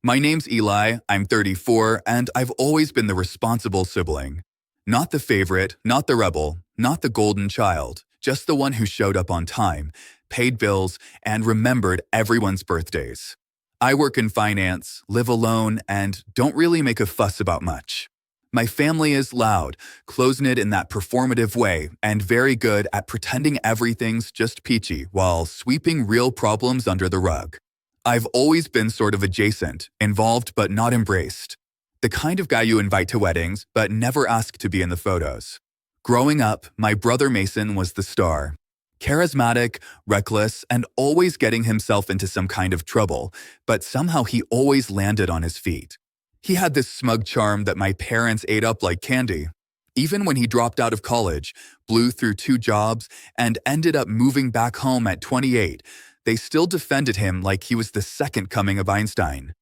My name's Eli, I'm 34, and I've always been the responsible sibling. Not the favorite, not the rebel, not the golden child, just the one who showed up on time, paid bills, and remembered everyone's birthdays. I work in finance, live alone, and don't really make a fuss about much. My family is loud, close-knit in that performative way, and very good at pretending everything's just peachy while sweeping real problems under the rug. I've always been sort of adjacent, involved but not embraced. The kind of guy you invite to weddings but never ask to be in the photos. Growing up, my brother Mason was the star. Charismatic, reckless, and always getting himself into some kind of trouble, but somehow he always landed on his feet. He had this smug charm that my parents ate up like candy. Even when he dropped out of college, blew through 2 jobs, and ended up moving back home at 28, they still defended him like he was the second coming of Einstein.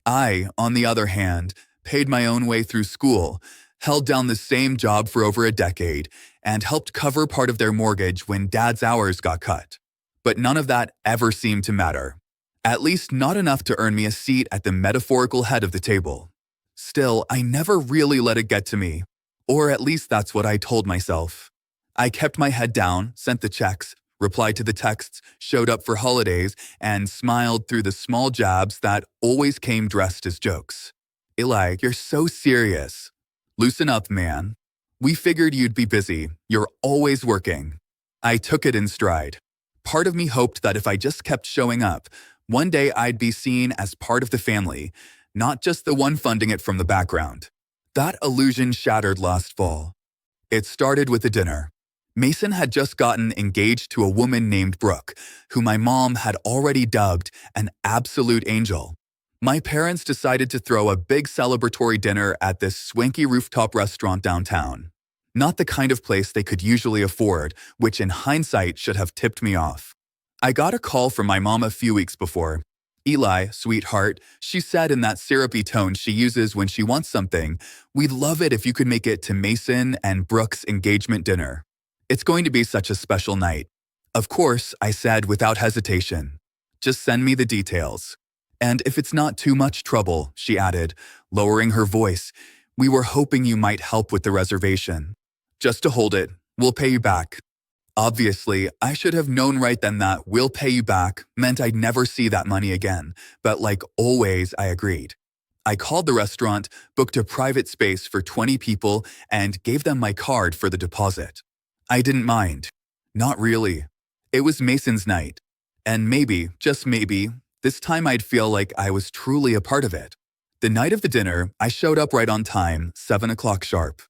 I, on the other hand, paid my own way through school, held down the same job for over a decade, and helped cover part of their mortgage when Dad's hours got cut. But none of that ever seemed to matter. At least not enough to earn me a seat at the metaphorical head of the table. Still, I never really let it get to me. Or at least that's what I told myself. I kept my head down, sent the checks, replied to the texts, showed up for holidays, and smiled through the small jabs that always came dressed as jokes. Eli, you're so serious. Loosen up, man. We figured you'd be busy. You're always working. I took it in stride. Part of me hoped that if I just kept showing up, one day I'd be seen as part of the family, not just the one funding it from the background. That illusion shattered last fall. It started with a dinner. Mason had just gotten engaged to a woman named Brooke, who my mom had already dubbed an absolute angel. My parents decided to throw a big celebratory dinner at this swanky rooftop restaurant downtown. Not the kind of place they could usually afford, which in hindsight should have tipped me off. I got a call from my mom a few weeks before. Eli, sweetheart, she said in that syrupy tone she uses when she wants something, we'd love it if you could make it to Mason and Brooke's engagement dinner. It's going to be such a special night. Of course, I said without hesitation. Just send me the details. And if it's not too much trouble, she added, lowering her voice, we were hoping you might help with the reservation. Just to hold it, we'll pay you back. Obviously, I should have known right then that we'll pay you back meant I'd never see that money again, but like always, I agreed. I called the restaurant, booked a private space for 20 people, and gave them my card for the deposit. I didn't mind. Not really. It was Mason's night. And maybe, just maybe, this time I'd feel like I was truly a part of it. The night of the dinner, I showed up right on time, 7 o'clock sharp.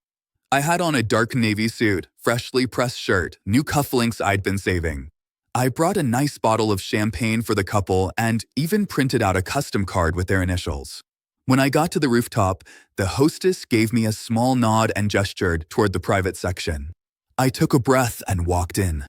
I had on a dark navy suit, freshly pressed shirt, new cufflinks I'd been saving. I brought a nice bottle of champagne for the couple and even printed out a custom card with their initials. When I got to the rooftop, the hostess gave me a small nod and gestured toward the private section. I took a breath and walked in.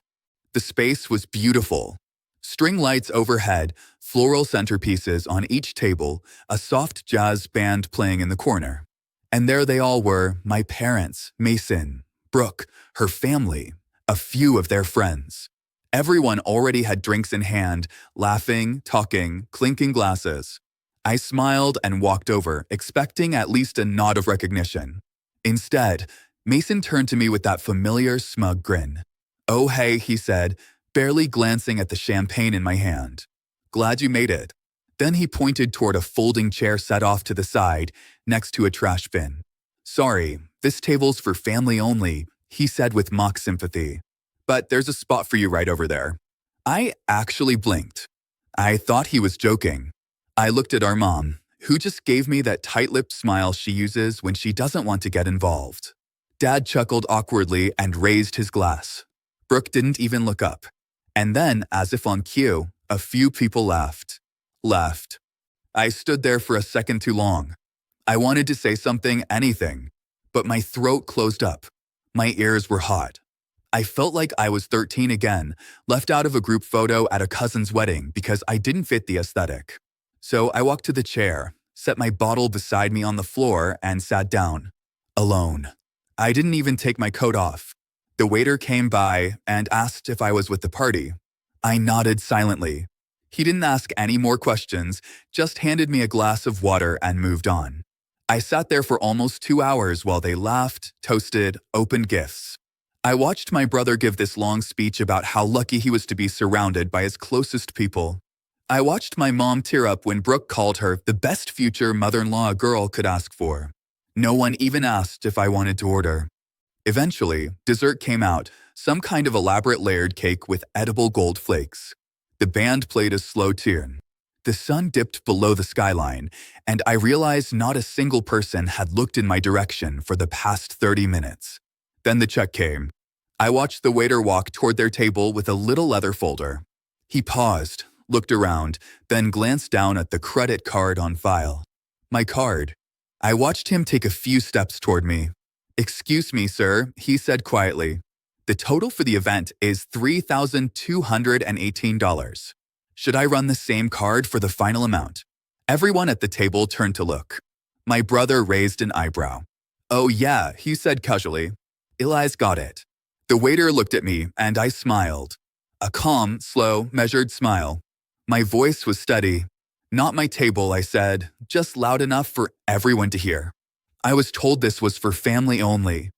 The space was beautiful. String lights overhead, floral centerpieces on each table, a soft jazz band playing in the corner. And there they all were, my parents, Mason, Brooke, her family, a few of their friends. Everyone already had drinks in hand, laughing, talking, clinking glasses. I smiled and walked over, expecting at least a nod of recognition. Instead, Mason turned to me with that familiar smug grin. Oh hey, he said, barely glancing at the champagne in my hand. Glad you made it. Then he pointed toward a folding chair set off to the side, next to a trash bin. Sorry, this table's for family only, he said with mock sympathy. But there's a spot for you right over there. I actually blinked. I thought he was joking. I looked at our mom, who just gave me that tight-lipped smile she uses when she doesn't want to get involved. Dad chuckled awkwardly and raised his glass. Brooke didn't even look up. And then, as if on cue, a few people laughed. I stood there for a second too long. I wanted to say something, anything, but my throat closed up. My ears were hot. I felt like I was 13 again, left out of a group photo at a cousin's wedding because I didn't fit the aesthetic. So I walked to the chair, set my bottle beside me on the floor, and sat down. Alone. I didn't even take my coat off. The waiter came by and asked if I was with the party. I nodded silently. He didn't ask any more questions, just handed me a glass of water and moved on. I sat there for almost 2 hours while they laughed, toasted, opened gifts. I watched my brother give this long speech about how lucky he was to be surrounded by his closest people. I watched my mom tear up when Brooke called her the best future mother-in-law a girl could ask for. No one even asked if I wanted to order. Eventually, dessert came out, some kind of elaborate layered cake with edible gold flakes. The band played a slow tune. The sun dipped below the skyline, and I realized not a single person had looked in my direction for the past 30 minutes. Then the check came. I watched the waiter walk toward their table with a little leather folder. He paused, looked around, then glanced down at the credit card on file. My card. I watched him take a few steps toward me. "Excuse me, sir," he said quietly. "The total for the event is $3,218. Should I run the same card for the final amount?" Everyone at the table turned to look. My brother raised an eyebrow. "Oh yeah," he said casually. "Eli's got it." The waiter looked at me, and I smiled. A calm, slow, measured smile. My voice was steady. "Not my table," I said, just loud enough for everyone to hear. "I was told this was for family only."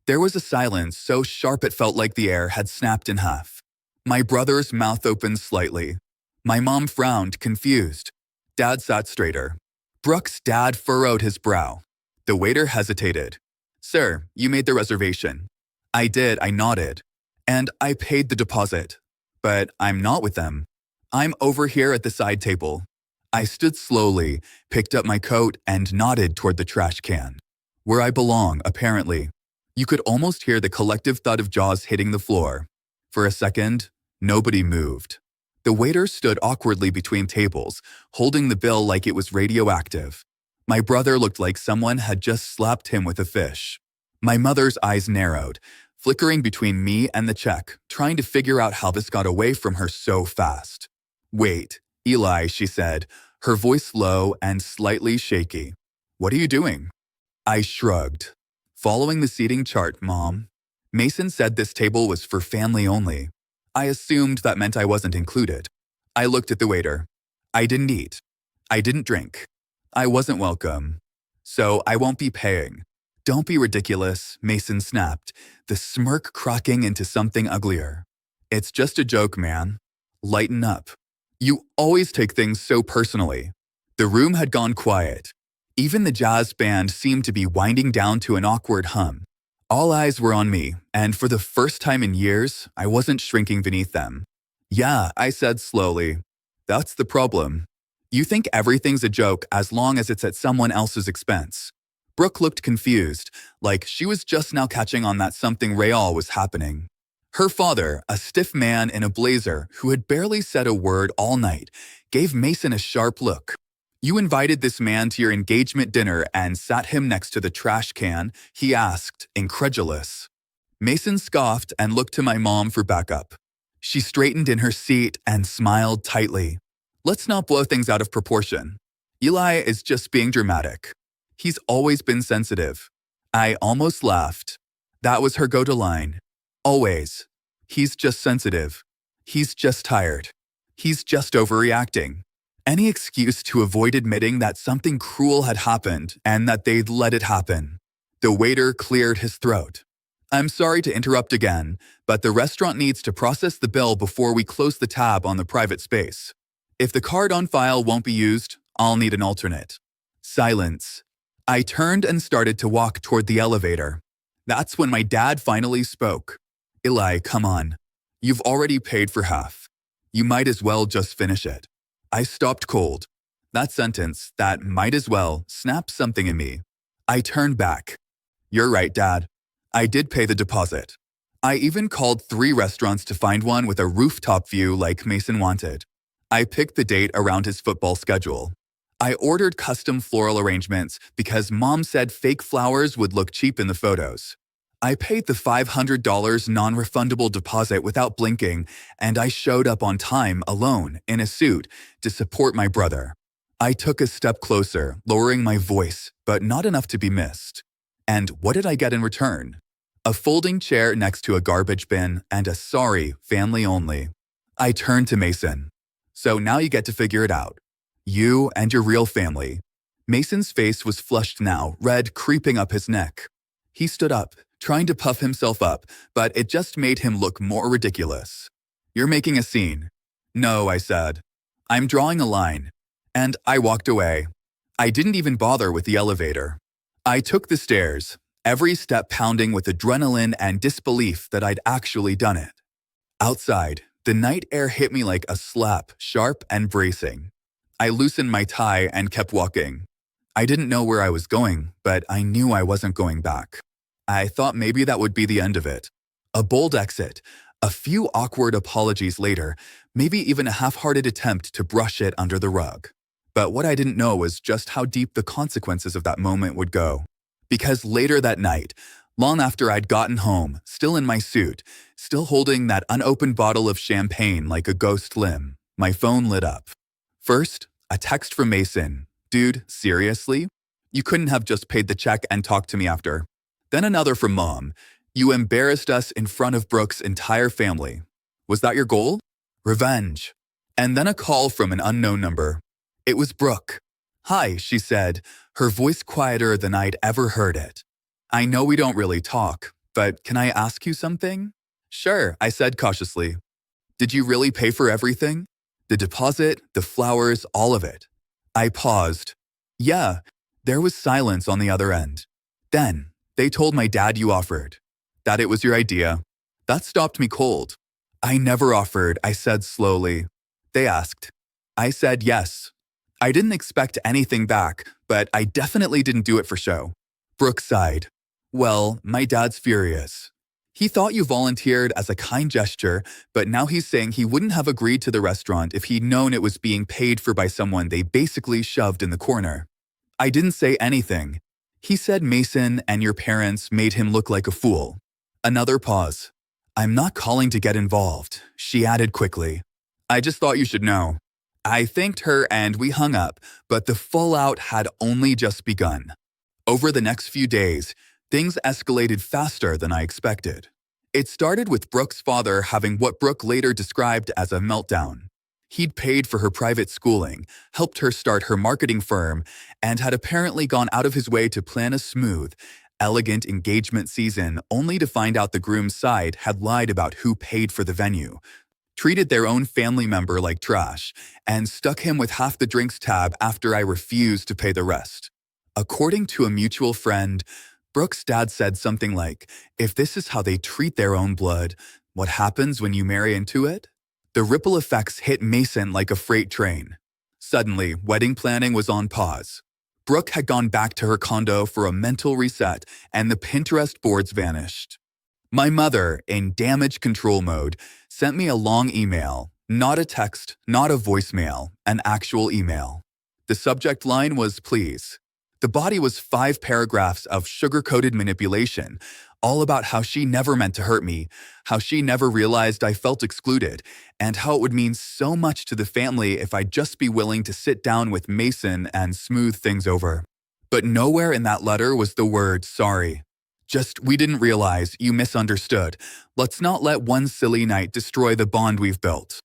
There was a silence so sharp it felt like the air had snapped in half. My brother's mouth opened slightly. My mom frowned, confused. Dad sat straighter. Brooke's dad furrowed his brow. The waiter hesitated. "Sir, you made the reservation." "I did," I nodded. "And I paid the deposit. But I'm not with them. I'm over here at the side table." I stood slowly, picked up my coat, and nodded toward the trash can. Where I belong, apparently. You could almost hear the collective thud of jaws hitting the floor. For a second, nobody moved. The waiter stood awkwardly between tables, holding the bill like it was radioactive. My brother looked like someone had just slapped him with a fish. My mother's eyes narrowed, flickering between me and the check, trying to figure out how this got away from her so fast. "Wait, Eli," she said, her voice low and slightly shaky. "What are you doing?" I shrugged. "Following the seating chart, Mom. Mason said this table was for family only." I assumed that meant I wasn't included. I looked at the waiter. "I didn't eat. I didn't drink. I wasn't welcome. So I won't be paying." "Don't be ridiculous," Mason snapped, the smirk cracking into something uglier. "It's just a joke, man. Lighten up. You always take things so personally." The room had gone quiet. Even the jazz band seemed to be winding down to an awkward hum. All eyes were on me, and for the first time in years, I wasn't shrinking beneath them. "Yeah," I said slowly. "That's the problem. You think everything's a joke as long as it's at someone else's expense." Brooke looked confused, like she was just now catching on that something real was happening. Her father, a stiff man in a blazer who had barely said a word all night, gave Mason a sharp look. "You invited this man to your engagement dinner and sat him next to the trash can?" he asked, incredulous. Mason scoffed and looked to my mom for backup. She straightened in her seat and smiled tightly. "Let's not blow things out of proportion. Eli is just being dramatic. He's always been sensitive." I almost laughed. That was her go-to line. Always. He's just sensitive. He's just tired. He's just overreacting. Any excuse to avoid admitting that something cruel had happened and that they'd let it happen. The waiter cleared his throat. "I'm sorry to interrupt again, but the restaurant needs to process the bill before we close the tab on the private space. If the card on file won't be used, I'll need an alternate." Silence. I turned and started to walk toward the elevator. That's when my dad finally spoke. "Eli, come on. You've already paid for half. You might as well just finish it." I stopped cold. That sentence, that "might as well," snapped something in me. I turned back. "You're right, Dad. I did pay the deposit. I even called 3 restaurants to find one with a rooftop view like Mason wanted. I picked the date around his football schedule. I ordered custom floral arrangements because Mom said fake flowers would look cheap in the photos. I paid the $500 non-refundable deposit without blinking, and I showed up on time, alone, in a suit, to support my brother. I took a step closer, lowering my voice, but not enough to be missed. And what did I get in return? A folding chair next to a garbage bin and a "sorry, family only." I turned to Mason. So now you get to figure it out. You and your real family. Mason's face was flushed now, red creeping up his neck. He stood up, trying to puff himself up, but it just made him look more ridiculous. You're making a scene. No, I said. I'm drawing a line. And I walked away. I didn't even bother with the elevator. I took the stairs, every step pounding with adrenaline and disbelief that I'd actually done it. Outside, the night air hit me like a slap, sharp and bracing. I loosened my tie and kept walking. I didn't know where I was going, but I knew I wasn't going back. I thought maybe that would be the end of it. A bold exit, a few awkward apologies later, maybe even a half-hearted attempt to brush it under the rug. But what I didn't know was just how deep the consequences of that moment would go. Because later that night, long after I'd gotten home, still in my suit, still holding that unopened bottle of champagne like a ghost limb, my phone lit up. First, a text from Mason. Dude, seriously? You couldn't have just paid the check and talked to me after. Then another from Mom. You embarrassed us in front of Brooke's entire family. Was that your goal? Revenge. And then a call from an unknown number. It was Brooke. Hi, she said, her voice quieter than I'd ever heard it. I know we don't really talk, but can I ask you something? Sure, I said cautiously. Did you really pay for everything? The deposit, the flowers, all of it. I paused. Yeah, there was silence on the other end. Then, they told my dad you offered. That it was your idea. That stopped me cold. I never offered, I said slowly. They asked. I said yes. I didn't expect anything back, but I definitely didn't do it for show. Brooke sighed. Well, my dad's furious. He thought you volunteered as a kind gesture, but now he's saying he wouldn't have agreed to the restaurant if he'd known it was being paid for by someone they basically shoved in the corner. I didn't say anything. He said Mason and your parents made him look like a fool. Another pause. I'm not calling to get involved, she added quickly. I just thought you should know. I thanked her and we hung up, but the fallout had only just begun. Over the next few days, things escalated faster than I expected. It started with Brooke's father having what Brooke later described as a meltdown. He'd paid for her private schooling, helped her start her marketing firm, and had apparently gone out of his way to plan a smooth, elegant engagement season only to find out the groom's side had lied about who paid for the venue, treated their own family member like trash, and stuck him with half the drinks tab after I refused to pay the rest. According to a mutual friend, Brooke's dad said something like, if this is how they treat their own blood, what happens when you marry into it? The ripple effects hit Mason like a freight train. Suddenly, wedding planning was on pause. Brooke had gone back to her condo for a mental reset, and the Pinterest boards vanished. My mother, in damage control mode, sent me a long email, not a text, not a voicemail, an actual email. The subject line was please. The body was 5 paragraphs of sugar-coated manipulation, all about how she never meant to hurt me, how she never realized I felt excluded, and how it would mean so much to the family if I'd just be willing to sit down with Mason and smooth things over. But nowhere in that letter was the word sorry. Just, we didn't realize, you misunderstood. Let's not let one silly night destroy the bond we've built.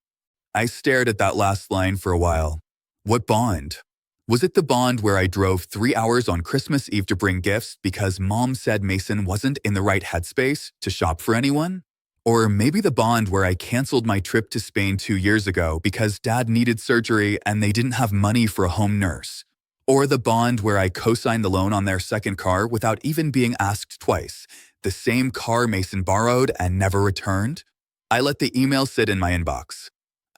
I stared at that last line for a while. What bond? Was it the bond where I drove 3 hours on Christmas Eve to bring gifts because Mom said Mason wasn't in the right headspace to shop for anyone? Or maybe the bond where I canceled my trip to Spain 2 years ago because Dad needed surgery and they didn't have money for a home nurse? Or the bond where I co-signed the loan on their second car without even being asked twice, the same car Mason borrowed and never returned? I let the email sit in my inbox.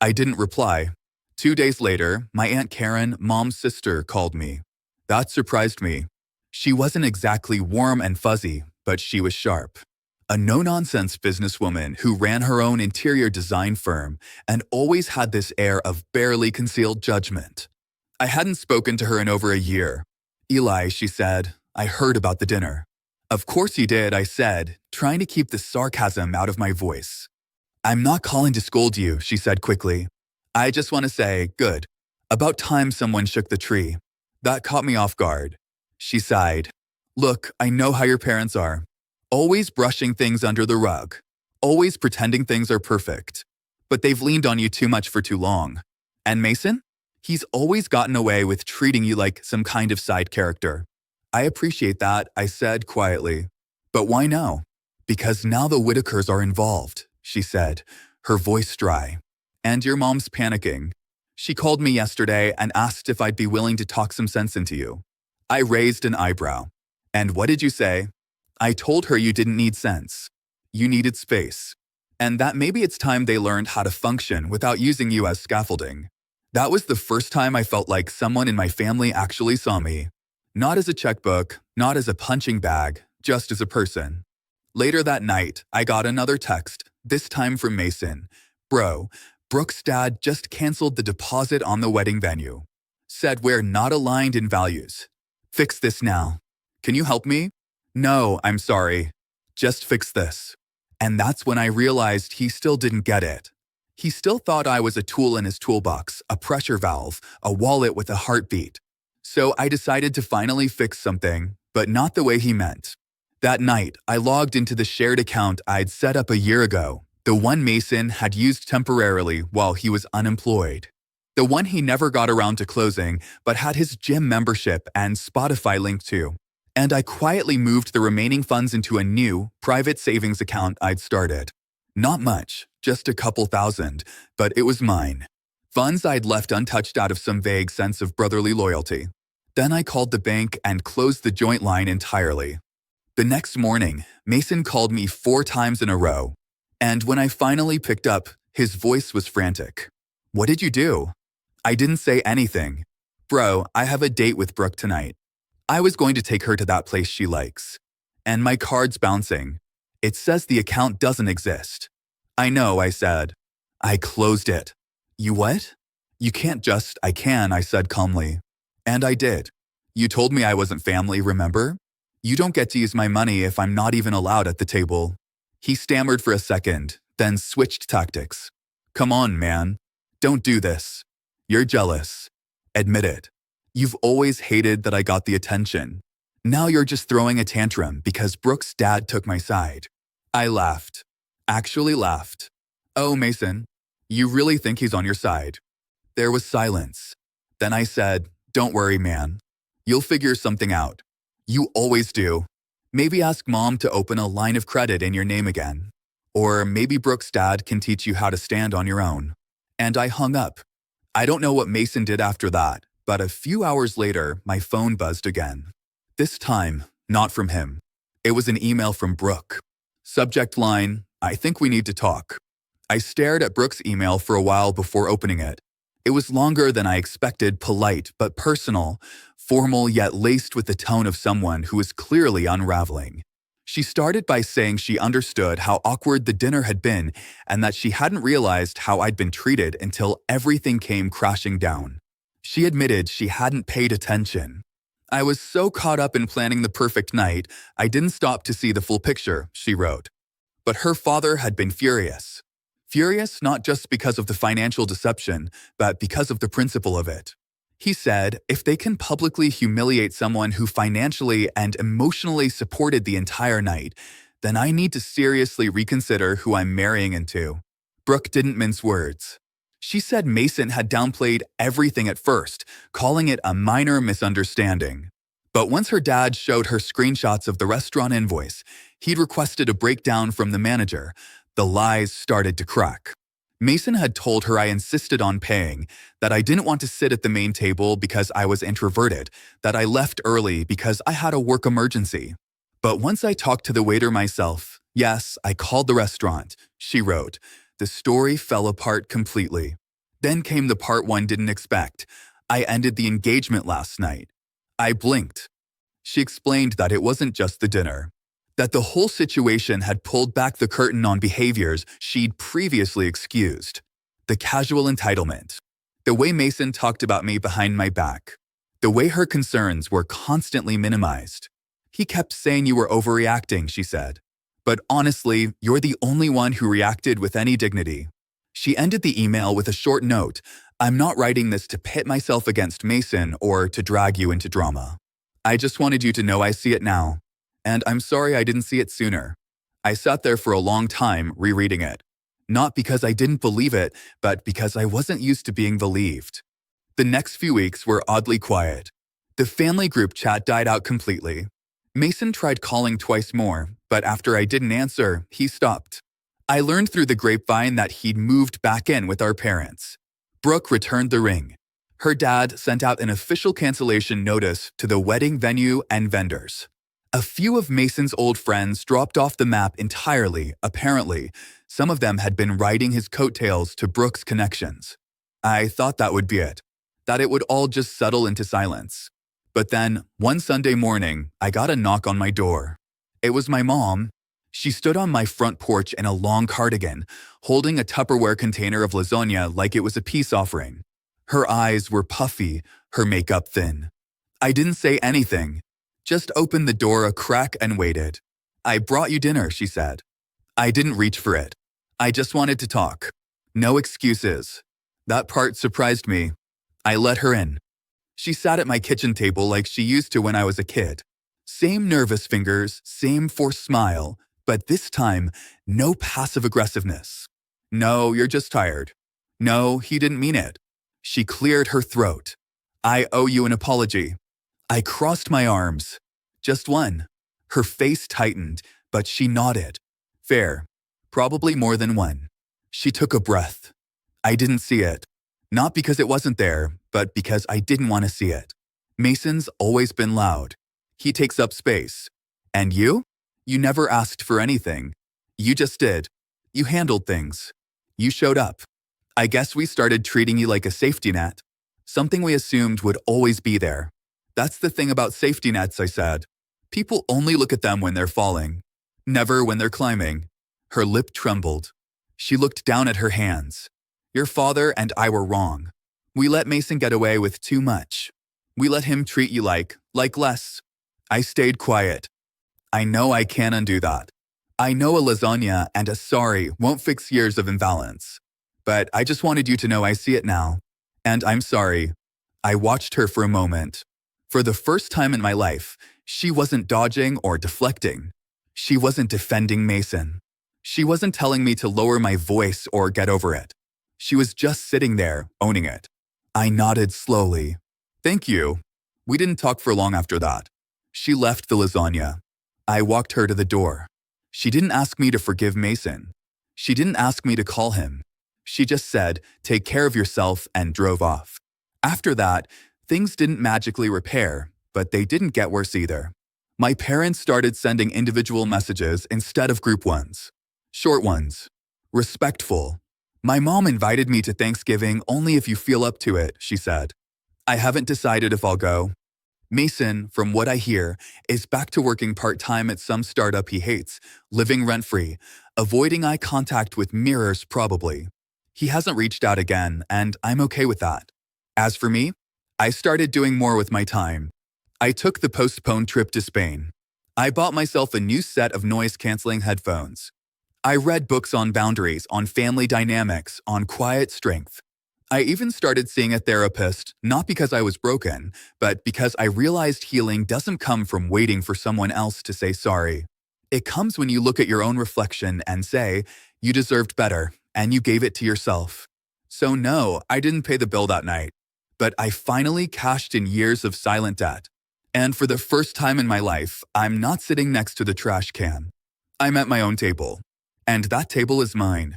I didn't reply. 2 days later, my Aunt Karen, Mom's sister, called me. That surprised me. She wasn't exactly warm and fuzzy, but she was sharp. A no-nonsense businesswoman who ran her own interior design firm and always had this air of barely concealed judgment. I hadn't spoken to her in over a year. Eli, she said, I heard about the dinner. Of course you did, I said, trying to keep the sarcasm out of my voice. I'm not calling to scold you, she said quickly. I just want to say, good. About time someone shook the tree. That caught me off guard. She sighed. Look, I know how your parents are. Always brushing things under the rug. Always pretending things are perfect. But they've leaned on you too much for too long. And Mason? He's always gotten away with treating you like some kind of side character. I appreciate that, I said quietly. But why now? Because now the Whitakers are involved, she said, her voice dry. And your mom's panicking. She called me yesterday and asked if I'd be willing to talk some sense into you. I raised an eyebrow. And what did you say? I told her you didn't need sense. You needed space. And that maybe it's time they learned how to function without using you as scaffolding. That was the first time I felt like someone in my family actually saw me. Not as a checkbook, not as a punching bag, just as a person. Later that night, I got another text, this time from Mason. Bro, Brooke's dad just canceled the deposit on the wedding venue. Said we're not aligned in values. Fix this now. Can you help me? No, I'm sorry. Just fix this. And that's when I realized he still didn't get it. He still thought I was a tool in his toolbox, a pressure valve, a wallet with a heartbeat. So I decided to finally fix something, but not the way he meant. That night, I logged into the shared account I'd set up a year ago, the one Mason had used temporarily while he was unemployed. The one he never got around to closing, but had his gym membership and Spotify linked to. And I quietly moved the remaining funds into a new, private savings account I'd started. Not much, just a couple thousand, but it was mine. Funds I'd left untouched out of some vague sense of brotherly loyalty. Then I called the bank and closed the joint line entirely. The next morning, Mason called me 4 times in a row. And when I finally picked up, his voice was frantic. What did you do? I didn't say anything. Bro, I have a date with Brooke tonight. I was going to take her to that place she likes. And my card's bouncing. It says the account doesn't exist. I know, I said. I closed it. You what? You can't just, I can, I said calmly. And I did. You told me I wasn't family, remember? You don't get to use my money if I'm not even allowed at the table. He stammered for a second, then switched tactics. Come on, man. Don't do this. You're jealous. Admit it. You've always hated that I got the attention. Now you're just throwing a tantrum because Brooke's dad took my side. I laughed. Actually laughed. Oh, Mason, you really think he's on your side? There was silence. Then I said, don't worry, man. You'll figure something out. You always do. Maybe ask Mom to open a line of credit in your name again. Or maybe Brooke's dad can teach you how to stand on your own. And I hung up. I don't know what Mason did after that, but a few hours later, my phone buzzed again. This time, not from him. It was an email from Brooke. Subject line, I think we need to talk. I stared at Brooke's email for a while before opening it. It was longer than I expected, polite but personal, formal yet laced with the tone of someone who was clearly unraveling. She started by saying she understood how awkward the dinner had been and that she hadn't realized how I'd been treated until everything came crashing down. She admitted she hadn't paid attention. I was so caught up in planning the perfect night, I didn't stop to see the full picture, she wrote. But her father had been furious. Furious not just because of the financial deception, but because of the principle of it. He said, if they can publicly humiliate someone who financially and emotionally supported the entire night, then I need to seriously reconsider who I'm marrying into. Brooke didn't mince words. She said Mason had downplayed everything at first, calling it a minor misunderstanding. But once her dad showed her screenshots of the restaurant invoice, he'd requested a breakdown from the manager. The lies started to crack. Mason had told her I insisted on paying, that I didn't want to sit at the main table because I was introverted, that I left early because I had a work emergency. But once I talked to the waiter myself, yes, I called the restaurant, she wrote, the story fell apart completely. Then came the part one didn't expect. I ended the engagement last night. I blinked. She explained that it wasn't just the dinner, that the whole situation had pulled back the curtain on behaviors she'd previously excused. The casual entitlement, the way Mason talked about me behind my back, the way her concerns were constantly minimized. He kept saying you were overreacting, she said. But honestly, you're the only one who reacted with any dignity. She ended the email with a short note. I'm not writing this to pit myself against Mason or to drag you into drama. I just wanted you to know I see it now. And I'm sorry I didn't see it sooner. I sat there for a long time rereading it. Not because I didn't believe it, but because I wasn't used to being believed. The next few weeks were oddly quiet. The family group chat died out completely. Mason tried calling twice more, but after I didn't answer, he stopped. I learned through the grapevine that he'd moved back in with our parents. Brooke returned the ring. Her dad sent out an official cancellation notice to the wedding venue and vendors. A few of Mason's old friends dropped off the map entirely, apparently. Some of them had been riding his coattails to Brooke's connections. I thought that would be it, that it would all just settle into silence. But then, one Sunday morning, I got a knock on my door. It was my mom. She stood on my front porch in a long cardigan, holding a Tupperware container of lasagna like it was a peace offering. Her eyes were puffy, her makeup thin. I didn't say anything, just opened the door a crack and waited. "I brought you dinner," she said. I didn't reach for it. I just wanted to talk. No excuses. That part surprised me. I let her in. She sat at my kitchen table like she used to when I was a kid. Same nervous fingers, same forced smile, but this time, no passive aggressiveness. "No, you're just tired." "No, he didn't mean it." She cleared her throat. "I owe you an apology." I crossed my arms. "Just one." Her face tightened, but she nodded. "Fair. Probably more than one." She took a breath. I didn't see it. Not because it wasn't there, but because I didn't want to see it. Mason's always been loud. He takes up space. And you? You never asked for anything. You just did. You handled things. You showed up. I guess we started treating you like a safety net. Something we assumed would always be there. "That's the thing about safety nets," I said. "People only look at them when they're falling. Never when they're climbing." Her lip trembled. She looked down at her hands. "Your father and I were wrong. We let Mason get away with too much. We let him treat you like less." I stayed quiet. I know I can't undo that. I know a lasagna and a sorry won't fix years of imbalance. But I just wanted you to know I see it now. And I'm sorry. I watched her for a moment. For the first time in my life, she wasn't dodging or deflecting. She wasn't defending Mason. She wasn't telling me to lower my voice or get over it. She was just sitting there, owning it. I nodded slowly. "Thank you." We didn't talk for long after that. She left the lasagna. I walked her to the door. She didn't ask me to forgive Mason. She didn't ask me to call him. She just said, "Take care of yourself," and drove off. After that, things didn't magically repair, but they didn't get worse either. My parents started sending individual messages instead of group ones. Short ones. Respectful. My mom invited me to Thanksgiving only if you feel up to it, she said. I haven't decided if I'll go. Mason, from what I hear, is back to working part-time at some startup he hates, living rent-free, avoiding eye contact with mirrors probably. He hasn't reached out again, and I'm okay with that. As for me, I started doing more with my time. I took the postponed trip to Spain. I bought myself a new set of noise-canceling headphones. I read books on boundaries, on family dynamics, on quiet strength. I even started seeing a therapist, not because I was broken, but because I realized healing doesn't come from waiting for someone else to say sorry. It comes when you look at your own reflection and say, you deserved better, and you gave it to yourself. So no, I didn't pay the bill that night. But I finally cashed in years of silent debt. And for the first time in my life, I'm not sitting next to the trash can. I'm at my own table. And that table is mine.